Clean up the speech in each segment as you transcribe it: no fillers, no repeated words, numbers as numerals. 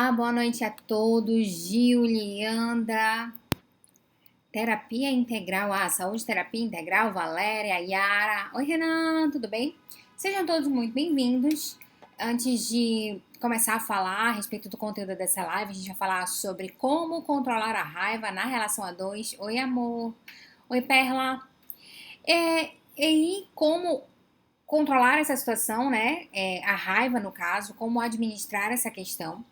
Olá, boa noite a todos. Gil, Leandra, Terapia Integral, Saúde Terapia Integral, Valéria, Yara. Oi, Renan, tudo bem? Sejam todos muito bem-vindos. Antes de começar a falar a respeito do conteúdo dessa live, a gente vai falar sobre como controlar a raiva na relação a dois. Oi, amor. Oi, Perla. E como controlar essa situação, né? A raiva, no caso, como administrar essa questão.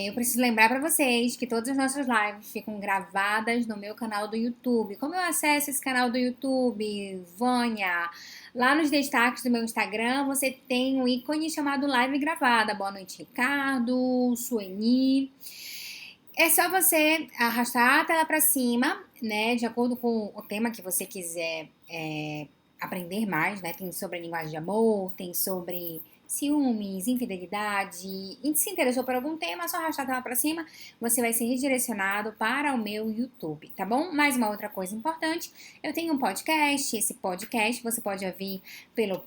Eu preciso lembrar para vocês que todas as nossas lives ficam gravadas no meu canal do YouTube. Como eu acesso esse canal do YouTube, Vânia? Lá nos destaques do meu Instagram, você tem um ícone chamado Live Gravada. Boa noite, Ricardo, Sueli. É só você arrastar a tela para cima, né? De acordo com o tema que você quiser aprender mais, né? Tem sobre a linguagem de amor, tem sobre ciúmes, infidelidade, e se interessou por algum tema, é só arrastar a tela para cima, você vai ser redirecionado para o meu YouTube, tá bom? Mais uma outra coisa importante, eu tenho um podcast, esse podcast você pode ouvir pelo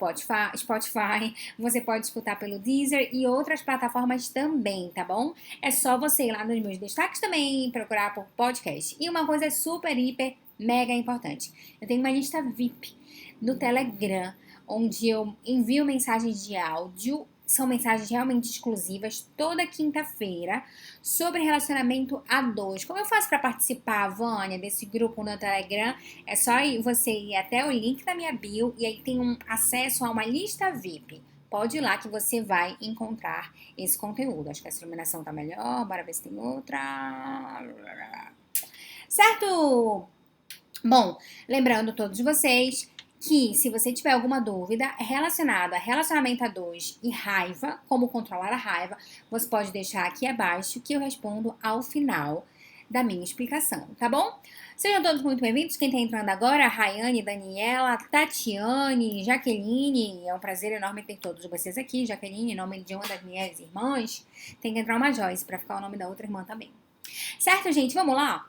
Spotify, você pode escutar pelo Deezer e outras plataformas também, tá bom? É só você ir lá nos meus destaques também e procurar por podcast. E uma coisa super, hiper, mega importante, eu tenho uma lista VIP no Telegram, onde eu envio mensagens de áudio, são mensagens realmente exclusivas, toda quinta-feira, sobre relacionamento a dois. Como eu faço para participar, Vânia, desse grupo no Telegram? É só você ir até o link da minha bio e aí tem um acesso a uma lista VIP. Pode ir lá que você vai encontrar esse conteúdo. Acho que essa iluminação tá melhor, bora ver se tem outra. Certo? Bom, lembrando todos vocês que se você tiver alguma dúvida relacionada a relacionamento a dois e raiva, como controlar a raiva, você pode deixar aqui abaixo que eu respondo ao final da minha explicação, tá bom? Sejam todos muito bem-vindos. Quem tá entrando agora, Rayane, Daniela, Tatiane, Jaqueline, é um prazer enorme ter todos vocês aqui. Jaqueline, em nome de uma das minhas irmãs, tem que entrar uma Joyce para ficar o nome da outra irmã também. Certo, gente? Vamos lá?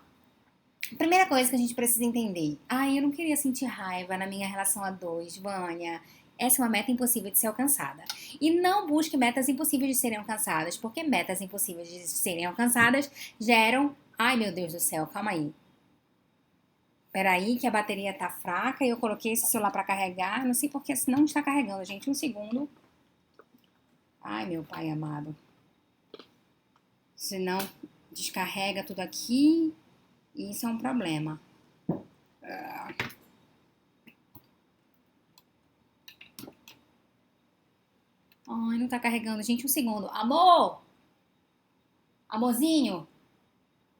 Primeira coisa que a gente precisa entender. Eu não queria sentir raiva na minha relação a dois, Vânia. Essa é uma meta impossível de ser alcançada. E não busque metas impossíveis de serem alcançadas, porque metas impossíveis de serem alcançadas geram... Ai, meu Deus do céu, calma aí. Peraí que a bateria tá fraca e eu coloquei esse celular pra carregar. Não sei porque não está carregando, gente. Um segundo. Ai, meu pai amado. Senão descarrega tudo aqui... Isso é um problema. Ai, não tá carregando. Gente, um segundo. Amor! Amorzinho?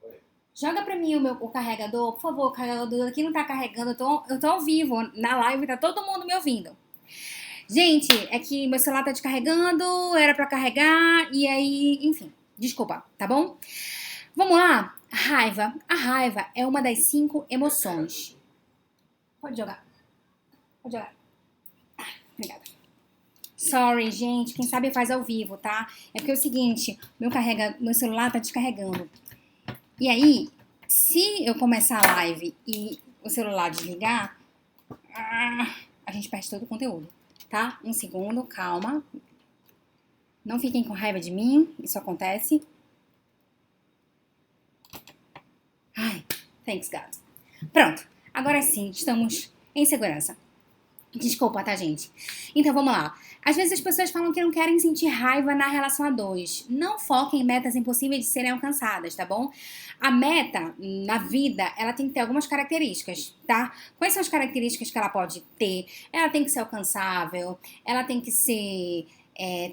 Oi. Joga pra mim o carregador. Por favor, o carregador aqui não tá carregando. Eu tô ao vivo. Na live tá todo mundo me ouvindo. Gente, é que meu celular tá descarregando. Era pra carregar. E aí, enfim. Desculpa, tá bom? Vamos lá? Raiva. A raiva é uma das 5 emoções. Pode jogar. Pode jogar. Obrigada. Sorry, gente. Quem sabe faz ao vivo, tá? É porque é o seguinte, meu celular tá descarregando. E aí, se eu começar a live e o celular desligar, a gente perde todo o conteúdo, tá? Um segundo, calma. Não fiquem com raiva de mim, isso acontece. Ai, thanks God. Pronto, agora sim, estamos em segurança. Desculpa, tá, gente? Então, vamos lá. Às vezes as pessoas falam que não querem sentir raiva na relação a dois. Não foquem em metas impossíveis de serem alcançadas, tá bom? A meta, na vida, ela tem que ter algumas características, tá? Quais são as características que ela pode ter? Ela tem que ser alcançável, ela tem que ser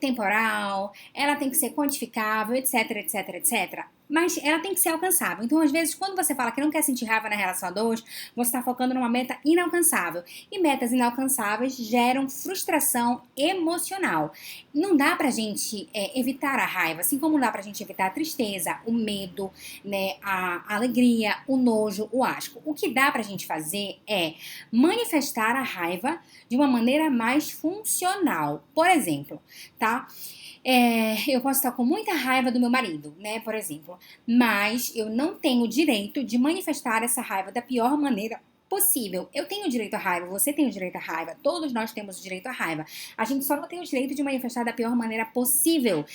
temporal, ela tem que ser quantificável, etc, etc, etc. Mas ela tem que ser alcançável. Então, às vezes, quando você fala que não quer sentir raiva na relação a dois, você está focando numa meta inalcançável. E metas inalcançáveis geram frustração emocional. Não dá pra gente evitar a raiva, assim como não dá pra gente evitar a tristeza, o medo, né, a alegria, o nojo, o asco. O que dá pra gente fazer é manifestar a raiva de uma maneira mais funcional. Por exemplo, tá? Eu posso estar com muita raiva do meu marido, né, por exemplo, mas eu não tenho o direito de manifestar essa raiva da pior maneira possível. Eu tenho direito à raiva, você tem o direito à raiva, todos nós temos o direito à raiva. A gente só não tem o direito de manifestar da pior maneira possível.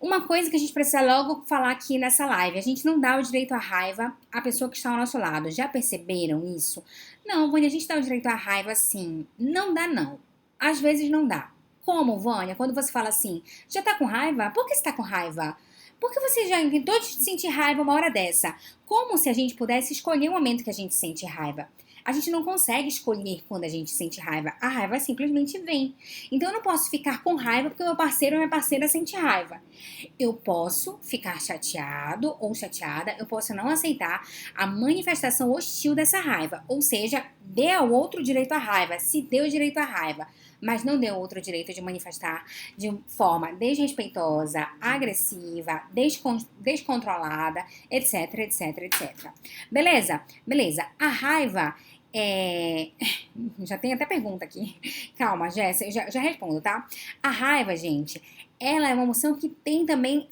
Uma coisa que a gente precisa logo falar aqui nessa live, a gente não dá o direito à raiva à pessoa que está ao nosso lado. Já perceberam isso? Não, Vânia, a gente dá o direito à raiva sim. Não dá não. Às vezes não dá. Como, Vânia? Quando você fala assim, já tá com raiva? Por que você tá com raiva? Porque você já inventou de sentir raiva uma hora dessa. Como se a gente pudesse escolher o momento que a gente sente raiva. A gente não consegue escolher quando a gente sente raiva. A raiva simplesmente vem. Então eu não posso ficar com raiva porque meu parceiro ou minha parceira sente raiva. Eu posso ficar chateado ou chateada, eu posso não aceitar a manifestação hostil dessa raiva. Ou seja, dê ao outro direito à raiva, se deu direito à raiva, mas não deu outro direito de manifestar de forma desrespeitosa, agressiva, descontrolada, etc, etc, etc. Beleza? Beleza. A raiva já tem até pergunta aqui. Calma, Jéssica, eu já respondo, tá? A raiva, gente, ela é uma emoção que tem também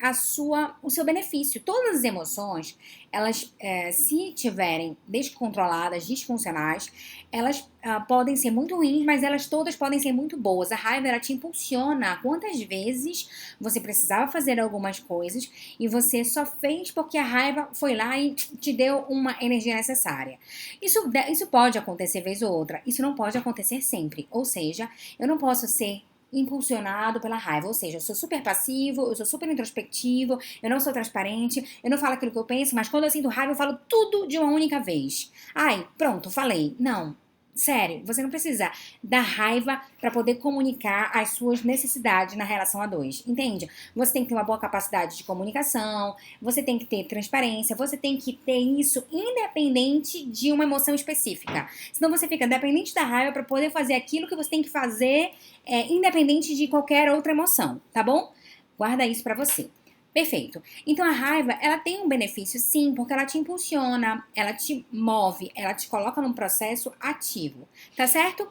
o seu benefício. Todas as emoções, elas, se tiverem descontroladas, disfuncionais, elas podem ser muito ruins, mas elas todas podem ser muito boas. A raiva, ela te impulsiona. Quantas vezes você precisava fazer algumas coisas e você só fez porque a raiva foi lá e te deu uma energia necessária. Isso pode acontecer vez ou outra. Isso não pode acontecer sempre. Ou seja, eu não posso ser impulsionado pela raiva, ou seja, eu sou super passivo, eu sou super introspectivo, eu não sou transparente, eu não falo aquilo que eu penso, mas quando eu sinto raiva eu falo tudo de uma única vez. Ai, pronto, falei. Não. Sério, você não precisa da raiva para poder comunicar as suas necessidades na relação a dois, entende? Você tem que ter uma boa capacidade de comunicação, você tem que ter transparência, você tem que ter isso independente de uma emoção específica. Senão você fica dependente da raiva para poder fazer aquilo que você tem que fazer, independente de qualquer outra emoção, tá bom? Guarda isso para você. Perfeito. Então a raiva, ela tem um benefício sim, porque ela te impulsiona, ela te move, ela te coloca num processo ativo, tá certo?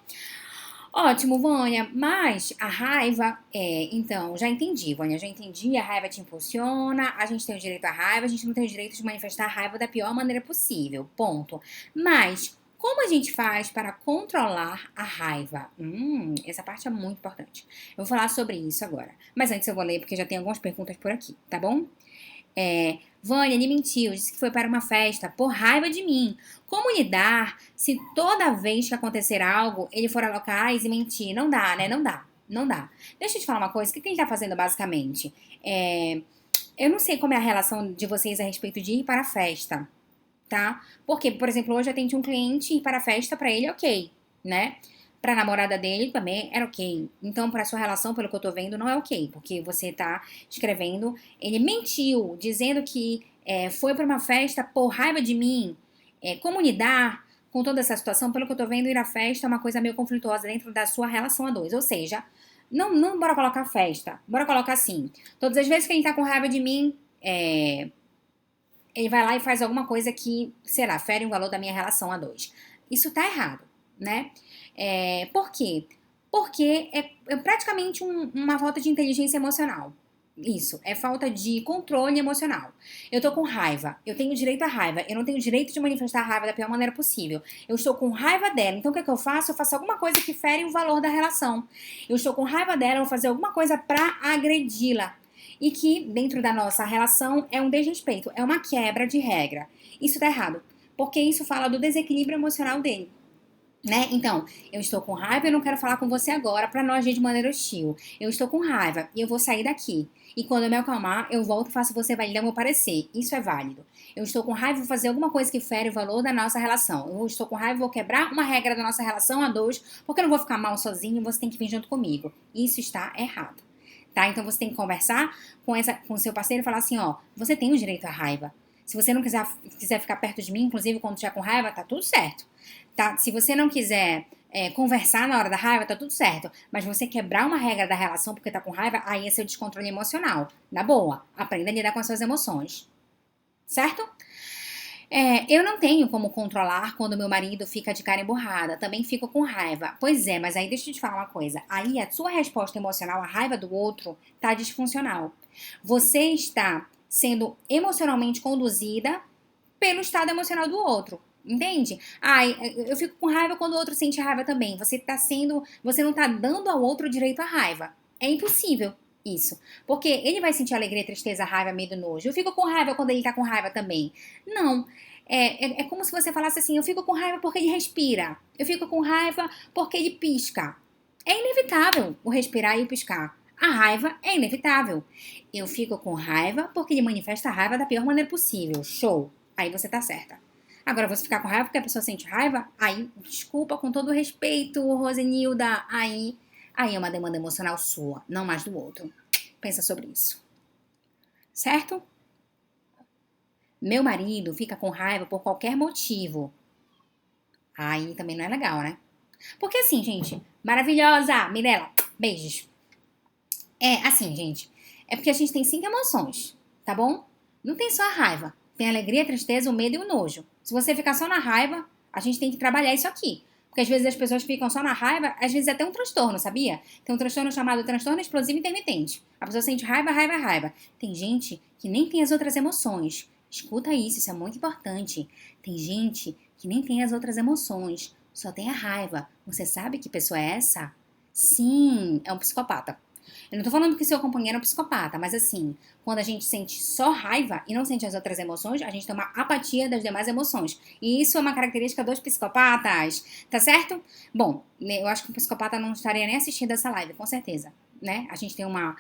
Ótimo, Vânia, mas a raiva, então, já entendi, Vânia, já entendi, a raiva te impulsiona, a gente tem o direito à raiva, a gente não tem o direito de manifestar a raiva da pior maneira possível, ponto. Mas como a gente faz para controlar a raiva? Essa parte é muito importante. Eu vou falar sobre isso agora. Mas antes eu vou ler, porque já tem algumas perguntas por aqui, tá bom? Vânia, ele mentiu, disse que foi para uma festa por raiva de mim. Como lidar se toda vez que acontecer algo, ele for a locais e mentir? Não dá, né? Não dá. Não dá. Deixa eu te falar uma coisa. O que ele tá fazendo basicamente? Eu não sei como é a relação de vocês a respeito de ir para a festa, tá? Porque, por exemplo, hoje eu atendi um cliente e ir para a festa para ele é ok, né? Pra namorada dele também era ok. Então, pra sua relação, pelo que eu tô vendo, não é ok. Porque você tá escrevendo. Ele mentiu, dizendo que foi pra uma festa por raiva de mim. Como lidar com toda essa situação? Pelo que eu tô vendo, ir à festa é uma coisa meio conflituosa dentro da sua relação a dois. Ou seja, não bora colocar festa. Bora colocar assim. Todas as vezes que ele tá com raiva de mim, ele vai lá e faz alguma coisa que, sei lá, fere o valor da minha relação a dois. Isso tá errado, né? Por quê? Porque é praticamente uma falta de inteligência emocional. Isso, é falta de controle emocional. Eu tô com raiva, eu tenho direito à raiva, eu não tenho direito de manifestar a raiva da pior maneira possível. Eu estou com raiva dela, então o que é que eu faço? Eu faço alguma coisa que fere o valor da relação. Eu estou com raiva dela, eu vou fazer alguma coisa pra agredi-la. E que, dentro da nossa relação, é um desrespeito, é uma quebra de regra. Isso tá errado, porque isso fala do desequilíbrio emocional dele. Né? Então, eu estou com raiva e eu não quero falar com você agora pra não agir de maneira hostil. Eu estou com raiva e eu vou sair daqui. E quando eu me acalmar, eu volto e faço você validar meu parecer. Isso é válido. Eu estou com raiva e vou fazer alguma coisa que fere o valor da nossa relação. Eu estou com raiva e vou quebrar uma regra da nossa relação a dois, porque eu não vou ficar mal sozinho e você tem que vir junto comigo. Isso está errado. Tá? Então você tem que conversar com seu parceiro e falar assim, ó, você tem o direito à raiva. Se você não quiser ficar perto de mim, inclusive quando estiver com raiva, tá tudo certo. Tá? Se você não quiser conversar na hora da raiva, tá tudo certo. Mas você quebrar uma regra da relação porque tá com raiva, aí é seu descontrole emocional. Na boa, aprenda a lidar com as suas emoções. Certo? Eu não tenho como controlar quando meu marido fica de cara emburrada. Também fico com raiva. Pois é, mas aí deixa eu te falar uma coisa. Aí a sua resposta emocional à raiva do outro tá disfuncional. Você está sendo emocionalmente conduzida pelo estado emocional do outro. Entende? Ai, eu fico com raiva quando o outro sente raiva também. Você não tá dando ao outro direito à raiva. É impossível isso. Porque ele vai sentir alegria, tristeza, raiva, medo, nojo. Eu fico com raiva quando ele tá com raiva também. Não. É como se você falasse assim: eu fico com raiva porque ele respira. Eu fico com raiva porque ele pisca. É inevitável o respirar e o piscar. A raiva é inevitável. Eu fico com raiva porque ele manifesta a raiva da pior maneira possível. Show. Aí você tá certa. Agora, você ficar com raiva porque a pessoa sente raiva, aí, desculpa, com todo o respeito, Rosenilda, aí é uma demanda emocional sua, não mais do outro. Pensa sobre isso. Certo? Meu marido fica com raiva por qualquer motivo. Aí também não é legal, né? Porque assim, gente, maravilhosa, Mirella, beijos. É assim, gente, é porque a gente tem 5 emoções, tá bom? Não tem só a raiva. Tem a alegria, a tristeza, o medo e o nojo. Se você ficar só na raiva, a gente tem que trabalhar isso aqui. Porque às vezes as pessoas ficam só na raiva, às vezes é até um transtorno, sabia? Tem um transtorno chamado transtorno explosivo intermitente. A pessoa sente raiva, raiva, raiva. Tem gente que nem tem as outras emoções. Escuta isso é muito importante. Tem gente que nem tem as outras emoções, só tem a raiva. Você sabe que pessoa é essa? Sim, é um psicopata. Eu não tô falando que seu companheiro é um psicopata, mas assim, quando a gente sente só raiva e não sente as outras emoções, a gente tem uma apatia das demais emoções. E isso é uma característica dos psicopatas, tá certo? Bom, eu acho que o psicopata não estaria nem assistindo essa live, com certeza, né? A gente tem uma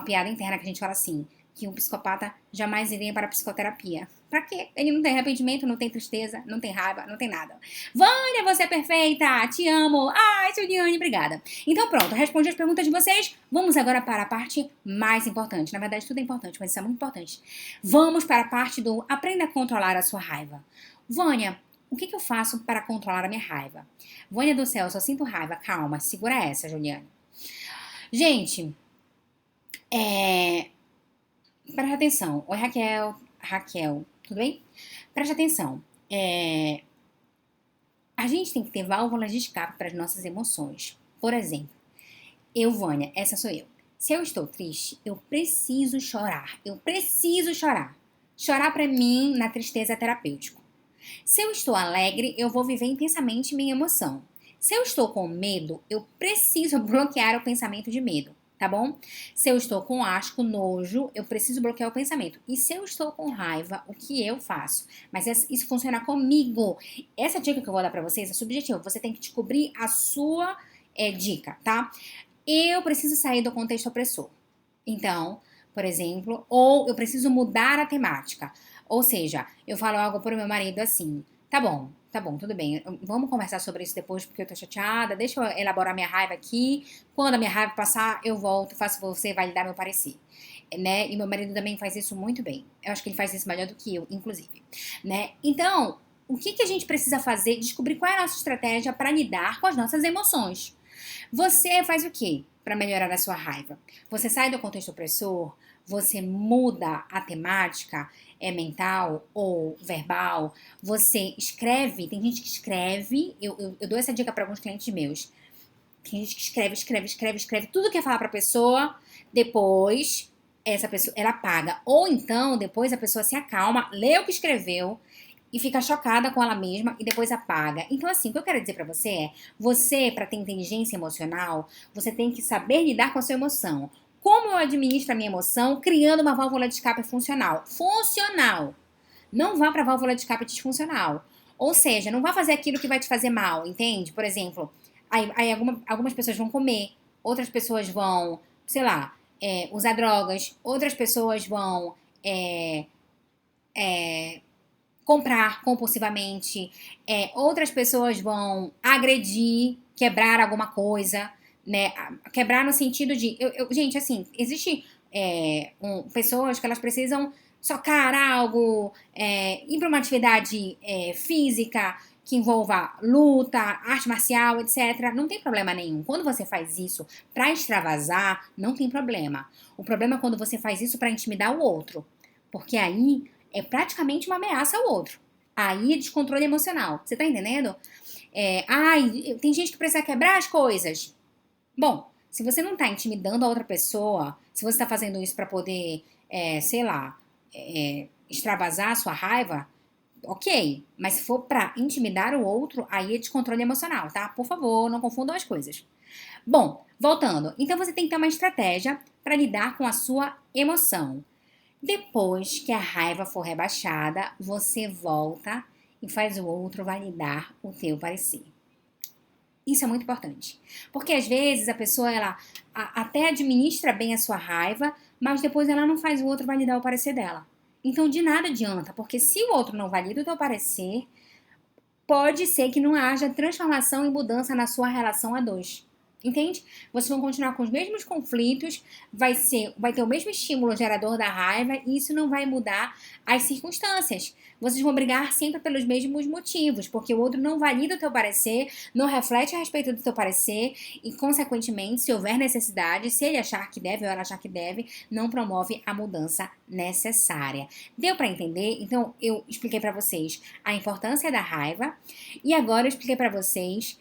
piada interna que a gente fala assim, que um psicopata jamais iria para a psicoterapia. Pra quê? Ele não tem arrependimento, não tem tristeza, não tem raiva, não tem nada. Vânia, você é perfeita! Te amo! Ai, Juliane, obrigada. Então pronto, respondi as perguntas de vocês. Vamos agora para a parte mais importante. Na verdade, tudo é importante, mas isso é muito importante. Vamos para a parte do aprenda a controlar a sua raiva. Vânia, o que eu faço para controlar a minha raiva? Vânia do céu, só sinto raiva. Calma, segura essa, Juliane. Gente, presta atenção. Oi, Raquel. Raquel, tudo bem? Presta atenção. A gente tem que ter válvulas de escape para as nossas emoções. Por exemplo, eu, Vânia, essa sou eu. Se eu estou triste, eu preciso chorar. Eu preciso chorar. Chorar para mim na tristeza é terapêutico. Se eu estou alegre, eu vou viver intensamente minha emoção. Se eu estou com medo, eu preciso bloquear o pensamento de medo, tá bom? Se eu estou com asco, nojo, eu preciso bloquear o pensamento. E se eu estou com raiva, o que eu faço? Mas isso funciona comigo. Essa dica que eu vou dar pra vocês é subjetiva. Você tem que descobrir a sua dica, tá? Eu preciso sair do contexto opressor. Então, por exemplo, ou eu preciso mudar a temática. Ou seja, eu falo algo pro meu marido assim: tá bom, tudo bem. Vamos conversar sobre isso depois porque eu tô chateada. Deixa eu elaborar minha raiva aqui. Quando a minha raiva passar, eu volto, faço você validar meu parecer. Né? E meu marido também faz isso muito bem. Eu acho que ele faz isso melhor do que eu, inclusive. Né? Então, o que a gente precisa fazer? Descobrir qual é a nossa estratégia para lidar com as nossas emoções. Você faz o quê para melhorar a sua raiva? Você sai do contexto opressor, você muda a temática, mental ou verbal, você escreve, tem gente que escreve, eu dou essa dica para alguns clientes meus. Tem gente que escreve tudo que quer falar para a pessoa, depois essa pessoa, ela apaga. Ou então, depois a pessoa se acalma, lê o que escreveu e fica chocada com ela mesma e depois apaga. Então, assim, o que eu quero dizer pra você, pra ter inteligência emocional, você tem que saber lidar com a sua emoção. Como eu administro a minha emoção? Criando uma válvula de escape funcional. Funcional. Não vá pra válvula de escape disfuncional. Ou seja, não vá fazer aquilo que vai te fazer mal, entende? Por exemplo, aí algumas pessoas vão comer, outras pessoas vão, sei lá, usar drogas, outras pessoas vão comprar compulsivamente, outras pessoas vão agredir, quebrar alguma coisa, né? Quebrar no sentido de. Gente, assim, existe pessoas que elas precisam socar algo, ir para uma atividade física que envolva luta, arte marcial, etc. Não tem problema nenhum. Quando você faz isso para extravasar, não tem problema. O problema é quando você faz isso para intimidar o outro. Porque aí é praticamente uma ameaça ao outro. Aí é descontrole emocional. Você tá entendendo? Tem gente que precisa quebrar as coisas. Bom, se você não tá intimidando a outra pessoa, se você tá fazendo isso pra poder, sei lá, extravasar a sua raiva, ok. Mas se for pra intimidar o outro, aí é descontrole emocional, tá? Por favor, não confundam as coisas. Bom, voltando. Então você tem que ter uma estratégia para lidar com a sua emoção. Depois que a raiva for rebaixada, você volta e faz o outro validar o teu parecer. Isso é muito importante. Porque às vezes a pessoa ela até administra bem a sua raiva, mas depois ela não faz o outro validar o parecer dela. Então de nada adianta, porque se o outro não valida o teu parecer, pode ser que não haja transformação e mudança na sua relação a dois. Entende? Vocês vão continuar com os mesmos conflitos, vai ter o mesmo estímulo gerador da raiva e isso não vai mudar as circunstâncias. Vocês vão brigar sempre pelos mesmos motivos, porque o outro não valida o teu parecer, não reflete a respeito do teu parecer e, consequentemente, se houver necessidade, se ele achar que deve ou ela achar que deve, não promove a mudança necessária. Deu para entender? Então, eu expliquei para vocês a importância da raiva e agora eu expliquei para vocês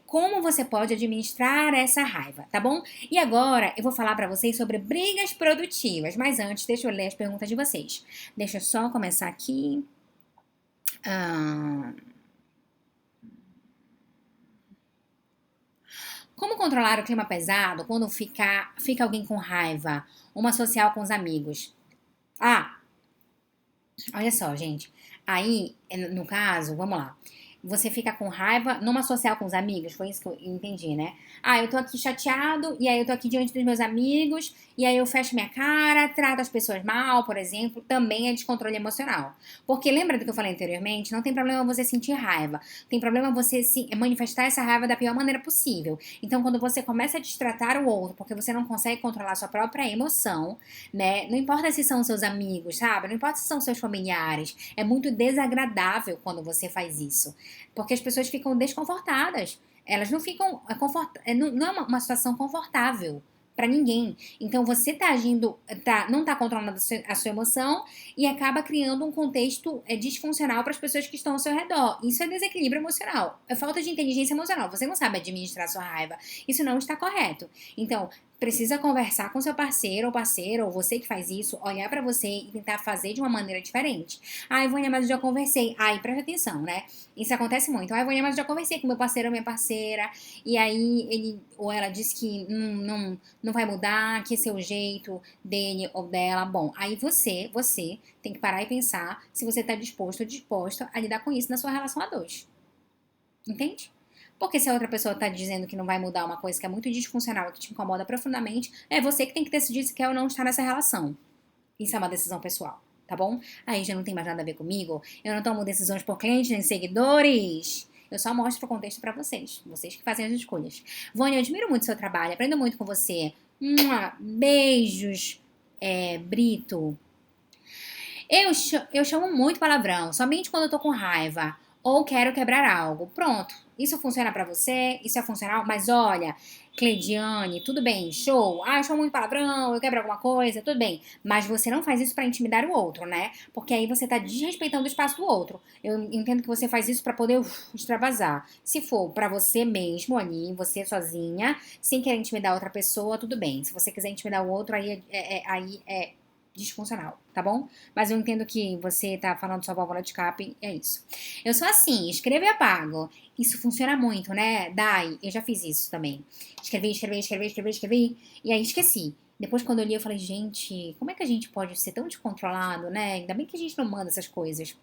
como você pode administrar essa raiva, tá bom? E agora eu vou falar pra vocês sobre brigas produtivas, mas antes deixa eu ler as perguntas de vocês. Deixa eu só começar aqui. Como controlar o clima pesado quando fica alguém com raiva? Uma social com os amigos. Ah, olha só, gente. Aí, no caso, vamos lá. Você fica com raiva numa social com os amigos, foi isso que eu entendi, né? Ah, eu tô aqui chateado, e aí eu tô aqui diante dos meus amigos, e aí eu fecho minha cara, trato as pessoas mal, por exemplo, também é descontrole emocional. Porque lembra do que eu falei anteriormente? Não tem problema você sentir raiva, tem problema você manifestar essa raiva da pior maneira possível. Então, quando você começa a destratar o outro, porque você não consegue controlar sua própria emoção, né? Não importa se são seus amigos, sabe? Não importa se são seus familiares, é muito desagradável quando você faz isso. Porque as pessoas ficam desconfortadas. Elas não ficam. Não é uma situação confortável para ninguém. Então você tá agindo, não tá controlando a sua emoção e acaba criando um contexto disfuncional para as pessoas que estão ao seu redor. Isso é desequilíbrio emocional. É falta de inteligência emocional. Você não sabe administrar a sua raiva. Isso não está correto. Então, precisa conversar com seu parceiro ou parceira, ou você que faz isso, olhar pra você e tentar fazer de uma maneira diferente. Ai, Vânia, mas eu já conversei. Ai, presta atenção, né? Isso acontece muito. Ai, Vânia, mas eu já conversei com meu parceiro ou minha parceira, e aí ele ou ela disse que não vai mudar, que esse é o jeito dele ou dela. Bom, aí você tem que parar e pensar se você tá disposto ou disposta a lidar com isso na sua relação a dois. Entende? Porque se a outra pessoa tá dizendo que não vai mudar uma coisa que é muito disfuncional e que te incomoda profundamente, é você que tem que decidir se quer ou não estar nessa relação. Isso é uma decisão pessoal, tá bom? Aí já não tem mais nada a ver comigo. Eu não tomo decisões por clientes nem seguidores. Eu só mostro o contexto pra vocês. Vocês que fazem as escolhas. Vânia, eu admiro muito o seu trabalho. Aprendo muito com você. Beijos, Brito. Eu chamo muito palavrão, somente quando eu tô com raiva ou quero quebrar algo. Pronto. Isso funciona pra você? Isso é funcional? Mas olha, Cleidiane, tudo bem, show. Ah, eu chamo muito palavrão, eu quebro alguma coisa, tudo bem. Mas você não faz isso pra intimidar o outro, né? Porque aí você tá desrespeitando o espaço do outro. Eu entendo que você faz isso pra poder extravasar. Se for pra você mesmo ali, você sozinha, sem querer intimidar outra pessoa, tudo bem. Se você quiser intimidar o outro, aí é disfuncional, tá bom? Mas eu entendo que você tá falando sua válvula de escape, é isso. Eu sou assim, escrevo e apago. Isso funciona muito, né? Dai, eu já fiz isso também. Escrevi, e aí esqueci. Depois, quando eu li, eu falei, gente, como é que a gente pode ser tão descontrolado, né? Ainda bem que a gente não manda essas coisas.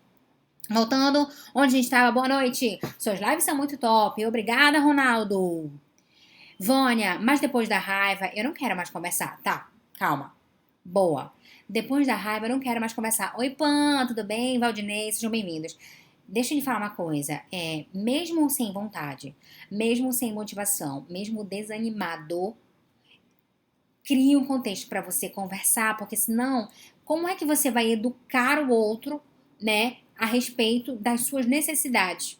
Voltando, onde a gente tava, boa noite. Suas lives são muito top. Obrigada, Ronaldo. Vânia, mas depois da raiva, eu não quero mais conversar. Tá, calma. Boa. Depois da raiva, eu não quero mais conversar. Oi, Pan, tudo bem? Valdinei, sejam bem-vindos. Deixa eu lhe falar uma coisa. Mesmo sem vontade, mesmo sem motivação, mesmo desanimado, crie um contexto para você conversar, porque senão, como é que você vai educar o outro, né, a respeito das suas necessidades?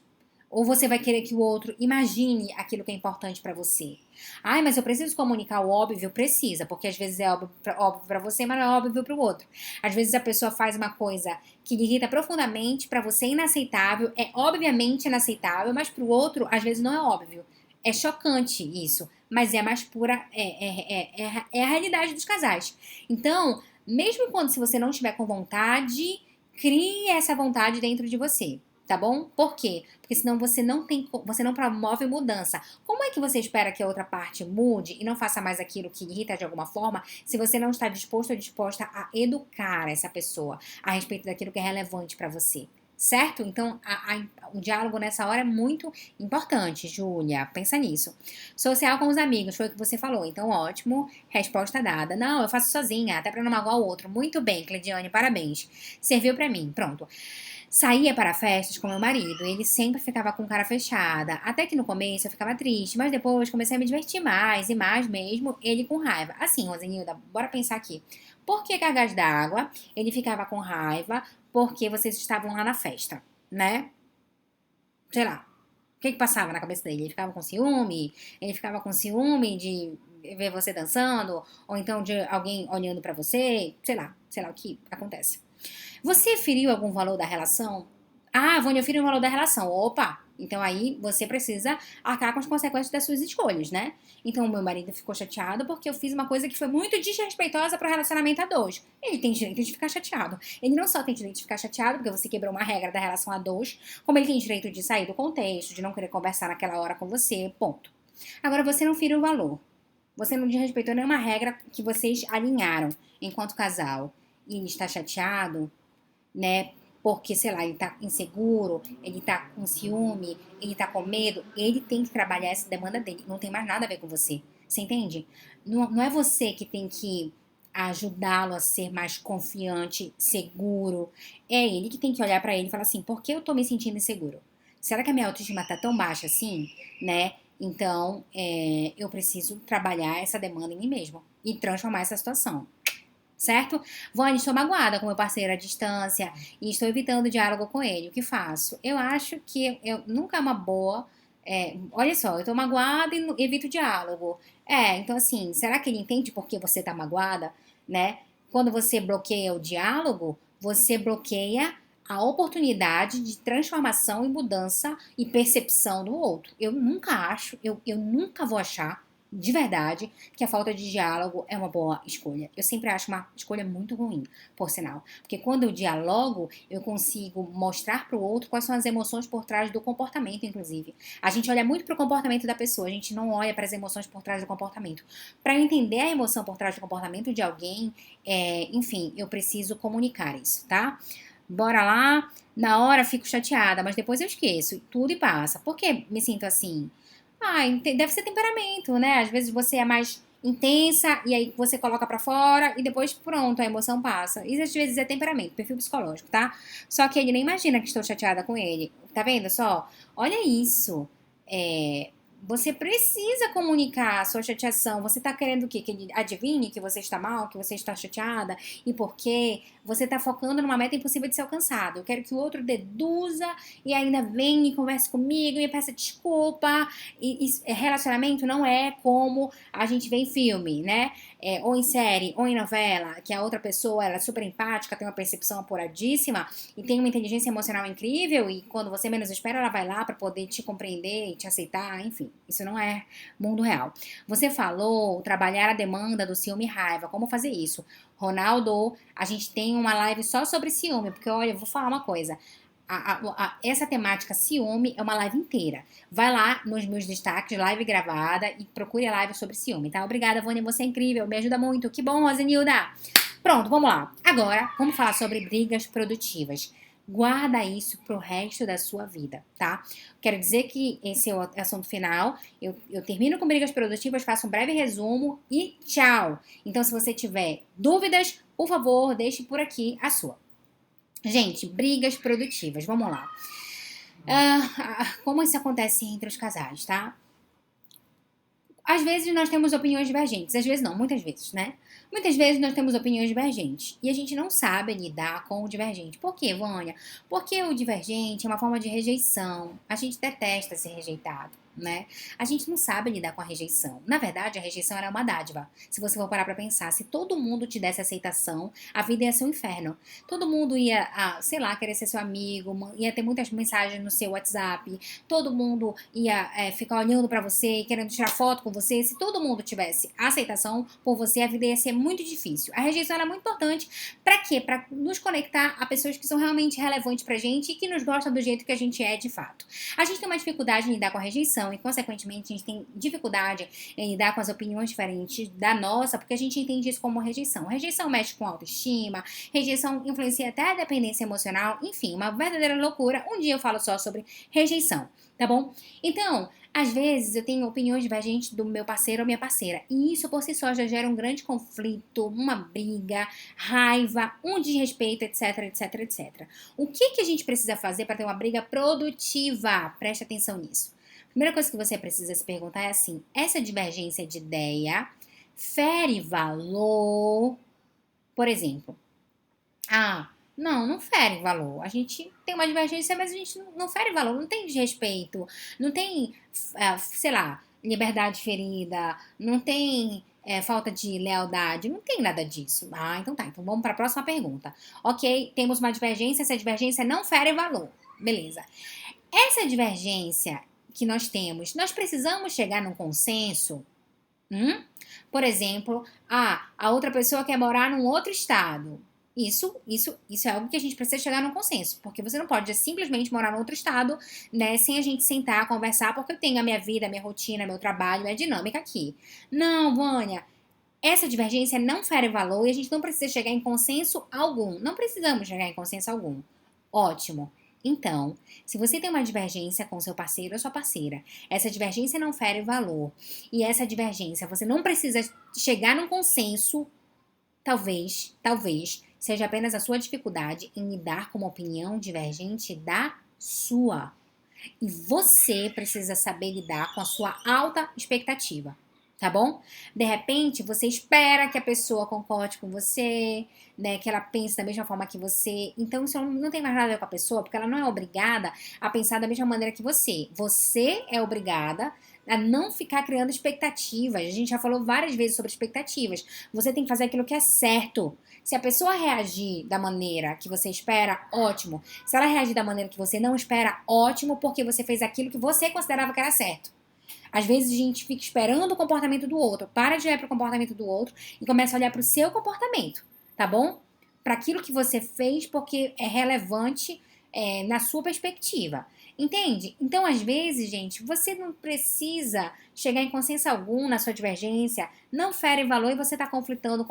Ou você vai querer que o outro imagine aquilo que é importante pra você? Ai, mas eu preciso comunicar o óbvio? Precisa, porque às vezes é óbvio pra você, mas não é óbvio pro outro. Às vezes a pessoa faz uma coisa que lhe irrita profundamente, pra você é inaceitável, é obviamente inaceitável, mas pro outro às vezes não é óbvio. É chocante isso, mas é mais pura, é a realidade dos casais. Então, mesmo quando se você não estiver com vontade, Crie essa vontade dentro de você, tá bom? Por quê? Porque senão você não promove mudança. Como é que você espera que a outra parte mude e não faça mais aquilo que irrita de alguma forma, se você não está disposto ou disposta a educar essa pessoa a respeito daquilo que é relevante para você? Certo? Então, o diálogo nessa hora é muito importante, Júlia. Pensa nisso. Social com os amigos, foi o que você falou. Então, ótimo. Resposta dada. Não, eu faço sozinha, até para não magoar o outro. Muito bem, Cleidiane, parabéns. Serviu pra mim, pronto. Saía para festas com meu marido, ele sempre ficava com cara fechada. Até que no começo eu ficava triste, mas depois comecei a me divertir mais e mais mesmo, ele com raiva. Assim, Rosenilda, bora pensar aqui. Por que cargas d'água? Ele ficava com raiva porque vocês estavam lá na festa, né? Sei lá. O que passava na cabeça dele? Ele ficava com ciúme? Ele ficava com ciúme de ver você dançando? Ou então de alguém olhando pra você? Sei lá o que acontece. Você feriu algum valor da relação? Ah, Vânia, eu feri o valor da relação. Opa! Então aí você precisa arcar com as consequências das suas escolhas, né? Então o meu marido ficou chateado porque eu fiz uma coisa que foi muito desrespeitosa para o relacionamento a dois. Ele tem direito de ficar chateado. Ele não só tem direito de ficar chateado porque você quebrou uma regra da relação a dois, como ele tem direito de sair do contexto, de não querer conversar naquela hora com você, ponto. Agora você não feriu o valor. Você não desrespeitou nenhuma regra que vocês alinharam enquanto casal. E ele está chateado, né? Porque, sei lá, ele tá inseguro, ele tá com ciúme, ele tá com medo, ele tem que trabalhar essa demanda dele. Não tem mais nada a ver com você. Você entende? Não é você que tem que ajudá-lo a ser mais confiante, seguro. É ele que tem que olhar pra ele e falar assim: por que eu tô me sentindo inseguro? Será que a minha autoestima tá tão baixa assim, né? Então, eu preciso trabalhar essa demanda em mim mesmo e transformar essa situação. Certo? Vânia, estou magoada com meu parceiro à distância e estou evitando o diálogo com ele. O que faço? Eu acho que eu nunca é uma boa. Olha só, eu estou magoada e evito o diálogo. Então assim, será que ele entende por que você está magoada, né? Quando você bloqueia o diálogo, você bloqueia a oportunidade de transformação e mudança e percepção do outro. Eu nunca acho, eu nunca vou achar de verdade que a falta de diálogo é uma boa escolha. Eu sempre acho uma escolha muito ruim, por sinal. Porque quando eu dialogo, eu consigo mostrar para o outro quais são as emoções por trás do comportamento, inclusive. A gente olha muito para o comportamento da pessoa, a gente não olha para as emoções por trás do comportamento. Para entender a emoção por trás do comportamento de alguém, enfim, eu preciso comunicar isso, tá? Bora lá. Na hora fico chateada, mas depois eu esqueço tudo e passa. Por que me sinto assim? Deve ser temperamento, né? Às vezes você é mais intensa e aí você coloca pra fora e depois pronto, a emoção passa. Isso às vezes é temperamento, perfil psicológico, tá? Só que ele nem imagina que estou chateada com ele. Tá vendo só? Olha isso. Você precisa comunicar a sua chateação. Você tá querendo o quê? Que ele adivinhe que você está mal, que você está chateada e por quê? Você tá focando numa meta impossível de ser alcançada. Eu quero que o outro deduza e ainda venha e converse comigo e me peça desculpa. Relacionamento não é como a gente vê em filme, né? Ou em série, ou em novela, que a outra pessoa ela é super empática, tem uma percepção apuradíssima e tem uma inteligência emocional incrível e quando você menos espera, ela vai lá para poder te compreender e te aceitar, enfim. Isso não é mundo real. Você falou trabalhar a demanda do ciúme e raiva. Como fazer isso? Ronaldo, a gente tem uma live só sobre ciúme, porque olha, eu vou falar uma coisa. Essa temática ciúme é uma live inteira. Vai lá nos meus destaques, live gravada, e procure a live sobre ciúme, tá? Obrigada, Vânia, você é incrível, me ajuda muito. Que bom, Rosenilda! Pronto, vamos lá. Agora, vamos falar sobre brigas produtivas. Guarda isso pro resto da sua vida, tá? Quero dizer que esse é o assunto final. Eu termino com brigas produtivas, faço um breve resumo e tchau! Então, se você tiver dúvidas, por favor, deixe por aqui a sua. Gente, brigas produtivas, vamos lá. Como isso acontece entre os casais, tá? Às vezes nós temos opiniões divergentes, às vezes não, muitas vezes, né? Muitas vezes nós temos opiniões divergentes e a gente não sabe lidar com o divergente. Por quê, Vânia? Porque o divergente é uma forma de rejeição. A gente detesta ser rejeitado. né? A gente não sabe lidar com a rejeição. Na verdade, a rejeição era uma dádiva. Se você for parar pra pensar, se todo mundo te desse aceitação, a vida ia ser um inferno. Todo mundo ia, sei lá, querer ser seu amigo, ia ter muitas mensagens no seu WhatsApp, todo mundo ia ficar olhando pra você e querendo tirar foto com você. Se todo mundo tivesse aceitação por você, a vida ia ser muito difícil. A rejeição é muito importante. Pra quê? Pra nos conectar a pessoas que são realmente relevantes pra gente e que nos gostam do jeito que a gente é de fato. A gente tem uma dificuldade em lidar com a rejeição e, consequentemente, a gente tem dificuldade em lidar com as opiniões diferentes da nossa, porque a gente entende isso como rejeição. Rejeição mexe com autoestima, rejeição influencia até a dependência emocional, enfim, uma verdadeira loucura. Um dia eu falo só sobre rejeição, tá bom? Então, às vezes eu tenho opiniões divergentes do meu parceiro ou minha parceira, e isso por si só já gera um grande conflito, uma briga, raiva, um desrespeito, etc, etc, etc. O que a gente precisa fazer para ter uma briga produtiva? Preste atenção nisso. A primeira coisa que você precisa se perguntar é assim: essa divergência de ideia fere valor? Por exemplo, não fere valor. A gente tem uma divergência, mas a gente não fere valor, não tem desrespeito, não tem, sei lá, liberdade ferida, não tem falta de lealdade, não tem nada disso. Então tá, então vamos para a próxima pergunta. Ok, temos uma divergência, essa divergência não fere valor. Beleza. Essa divergência que nós temos, nós precisamos chegar num consenso? Por exemplo, a outra pessoa quer morar num outro estado. Isso é algo que a gente precisa chegar num consenso, porque você não pode simplesmente morar num outro estado, né, sem a gente sentar, conversar, porque eu tenho a minha vida, a minha rotina, meu trabalho, minha dinâmica aqui. Não, Vânia, essa divergência não fere valor e a gente não precisa chegar em consenso algum. Não precisamos chegar em consenso algum. Ótimo. Então, se você tem uma divergência com seu parceiro ou sua parceira, essa divergência não fere valor e essa divergência você não precisa chegar num consenso, talvez seja apenas a sua dificuldade em lidar com uma opinião divergente da sua. E você precisa saber lidar com a sua alta expectativa, tá bom? De repente, você espera que a pessoa concorde com você, né, que ela pense da mesma forma que você. Então, isso não tem mais nada a ver com a pessoa, porque ela não é obrigada a pensar da mesma maneira que você. Você é obrigada a não ficar criando expectativas. A gente já falou várias vezes sobre expectativas. Você tem que fazer aquilo que é certo. Se a pessoa reagir da maneira que você espera, ótimo. Se ela reagir da maneira que você não espera, ótimo, porque você fez aquilo que você considerava que era certo. Às vezes a gente fica esperando o comportamento do outro, para de olhar para o comportamento do outro e começa a olhar para o seu comportamento, tá bom? Para aquilo que você fez, porque é relevante na sua perspectiva. Entende? Então, às vezes, gente, você não precisa chegar em consenso algum na sua divergência, não fere valor e você está conflitando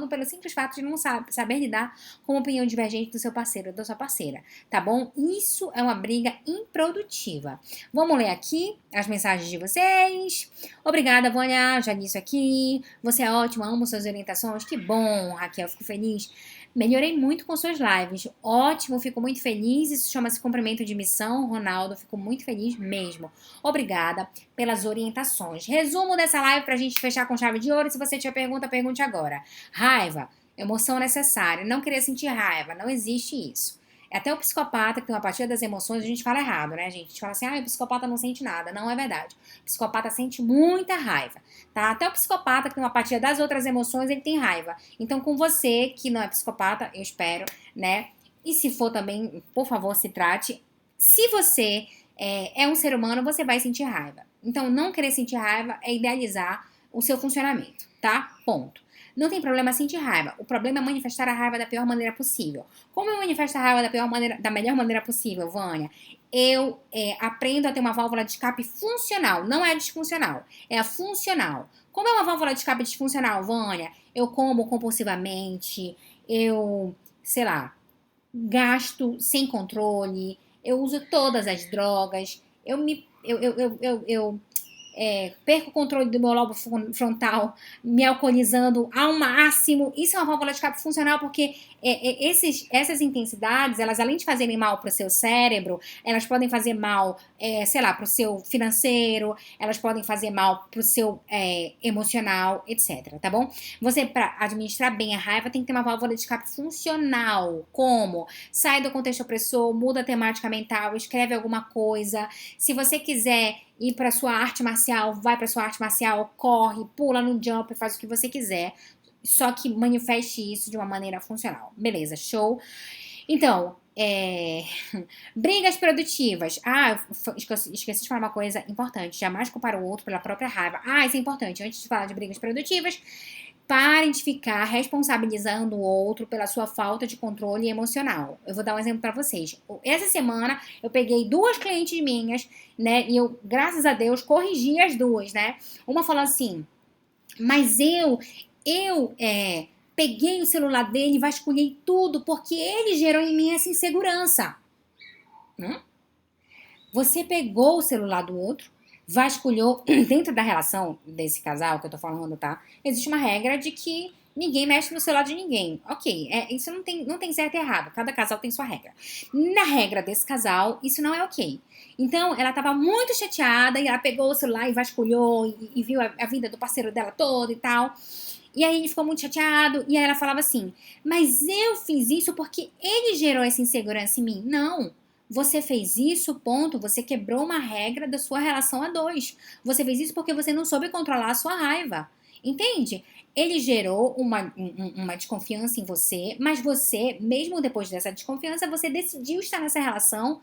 pelo simples fato de não saber lidar com a opinião divergente do seu parceiro ou da sua parceira, tá bom? Isso é uma briga improdutiva. Vamos ler aqui as mensagens de vocês. Obrigada, Vânia, já disse aqui. Você é ótima, amo suas orientações. Que bom, Raquel, fico feliz. Melhorei muito com suas lives. Ótimo, fico muito feliz. Isso chama-se cumprimento de missão, Ronaldo. Fico muito feliz mesmo. Obrigada pelas orientações. Resumo dessa live pra gente fechar com chave de ouro. Se você tiver pergunta, pergunte agora. Raiva, emoção necessária. Não querer sentir raiva. Não existe isso. Até o psicopata, que tem uma apatia das emoções, a gente fala errado, né, gente? A gente fala assim, o psicopata não sente nada. Não é verdade. O psicopata sente muita raiva, tá? Até o psicopata, que tem uma apatia das outras emoções, ele tem raiva. Então, com você, que não é psicopata, eu espero, né? E se for também, por favor, se trate. Se você é um ser humano, você vai sentir raiva. Então, não querer sentir raiva é idealizar o seu funcionamento, tá? Ponto. Não tem problema sentir raiva. O problema é manifestar a raiva da pior maneira possível. Como eu manifesto a raiva da melhor maneira possível, Vânia? Eu aprendo a ter uma válvula de escape funcional. Não é disfuncional, é a funcional. Como é uma válvula de escape disfuncional, Vânia? Eu como compulsivamente, eu, sei lá, gasto sem controle, eu uso todas as drogas, eu perco o controle do meu lobo frontal, me alcoolizando ao máximo. Isso é uma válvula de escape funcional porque essas intensidades, elas além de fazerem mal para o seu cérebro, elas podem fazer mal, sei lá, para o seu financeiro, elas podem fazer mal para o seu emocional, etc, tá bom? Você, para administrar bem a raiva, tem que ter uma válvula de escape funcional. Como? Sai do contexto opressor, muda a temática mental, escreve alguma coisa. Se você quiser ir para sua arte marcial, vai para sua arte marcial, corre, pula no jump, faz o que você quiser. Só que manifeste isso de uma maneira funcional. Beleza, show. Então, brigas produtivas. Esqueci de falar uma coisa importante. Jamais culpar o outro pela própria raiva. Isso é importante. Antes de falar de brigas produtivas, parem de ficar responsabilizando o outro pela sua falta de controle emocional. Eu vou dar um exemplo para vocês. Essa semana eu peguei 2 clientes minhas, né? E eu, graças a Deus, corrigi as 2, né? Uma falou assim, mas eu peguei o celular dele e vasculhei tudo porque ele gerou em mim essa insegurança. Você pegou o celular do outro, vasculhou. Dentro da relação desse casal que eu tô falando, tá? Existe uma regra de que ninguém mexe no celular de ninguém. Ok, isso não tem certo e errado. Cada casal tem sua regra. Na regra desse casal, isso não é ok. Então, ela tava muito chateada e ela pegou o celular e vasculhou e viu a vida do parceiro dela todo e tal. E aí ele ficou muito chateado. E aí ela falava assim, mas eu fiz isso porque ele gerou essa insegurança em mim. Não. Você fez isso, ponto. Você quebrou uma regra da sua relação a 2. Você fez isso porque você não soube controlar a sua raiva. Entende? Ele gerou uma desconfiança em você, mas você, mesmo depois dessa desconfiança, você decidiu estar nessa relação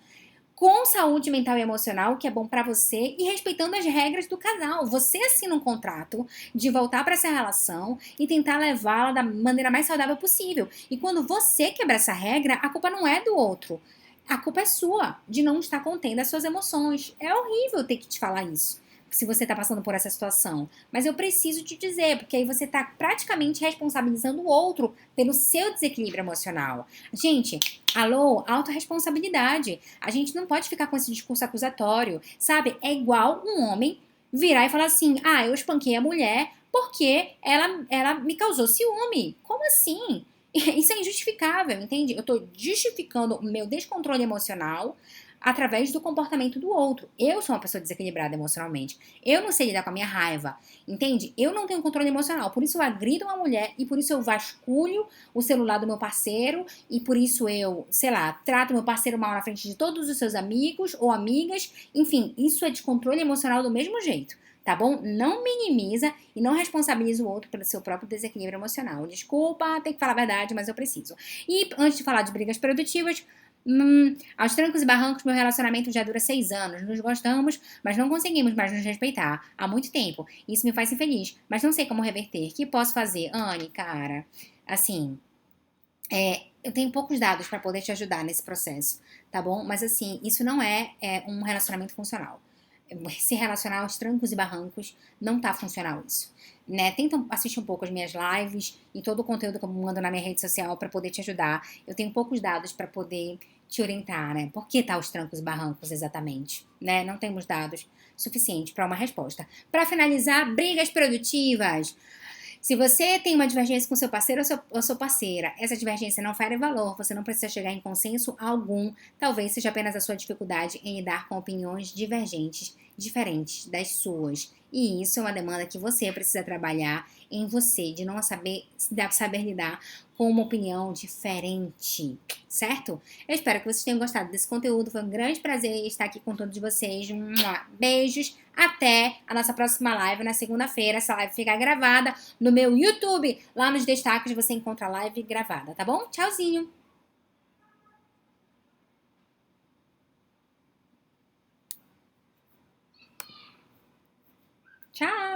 com saúde mental e emocional, que é bom pra você, e respeitando as regras do casal. Você assina um contrato de voltar pra essa relação e tentar levá-la da maneira mais saudável possível. E quando você quebra essa regra, a culpa não é do outro. A culpa é sua, de não estar contendo as suas emoções. É horrível ter que te falar isso, se você tá passando por essa situação. Mas eu preciso te dizer, porque aí você tá praticamente responsabilizando o outro pelo seu desequilíbrio emocional. Gente, alô, autorresponsabilidade. A gente não pode ficar com esse discurso acusatório, sabe? É igual um homem virar e falar assim, eu espanquei a mulher porque ela me causou ciúme. Como assim? Isso é injustificável, entende? Eu tô justificando o meu descontrole emocional através do comportamento do outro. Eu sou uma pessoa desequilibrada emocionalmente. Eu não sei lidar com a minha raiva, entende? Eu não tenho controle emocional, por isso eu agrido uma mulher e por isso eu vasculho o celular do meu parceiro e por isso eu, sei lá, trato meu parceiro mal na frente de todos os seus amigos ou amigas. Enfim, isso é descontrole emocional do mesmo jeito. Tá bom? Não minimiza e não responsabiliza o outro pelo seu próprio desequilíbrio emocional. Desculpa, tem que falar a verdade, mas eu preciso. E antes de falar de brigas produtivas, aos trancos e barrancos, meu relacionamento já dura 6 anos. Nos gostamos, mas não conseguimos mais nos respeitar há muito tempo. Isso me faz infeliz, mas não sei como reverter. O que posso fazer? Anne, cara, assim, eu tenho poucos dados para poder te ajudar nesse processo, tá bom? Mas assim, isso não é um relacionamento funcional. Se relacionar aos trancos e barrancos, não tá funcional isso. Né? Tenta assistir um pouco as minhas lives e todo o conteúdo que eu mando na minha rede social para poder te ajudar. Eu tenho poucos dados para poder te orientar, né? Por que tá os trancos e barrancos exatamente, né? Não temos dados suficientes para uma resposta. Para finalizar, brigas produtivas. Se você tem uma divergência com seu parceiro ou sua parceira, essa divergência não fere valor, você não precisa chegar em consenso algum, talvez seja apenas a sua dificuldade em lidar com opiniões divergentes, diferentes das suas. E isso é uma demanda que você precisa trabalhar em você, de não saber lidar com uma opinião diferente, certo? Eu espero que vocês tenham gostado desse conteúdo, foi um grande prazer estar aqui com todos vocês. Beijos, até a nossa próxima live na segunda-feira. Essa live fica gravada no meu YouTube. Lá nos destaques você encontra a live gravada, tá bom? Tchauzinho! Tchau!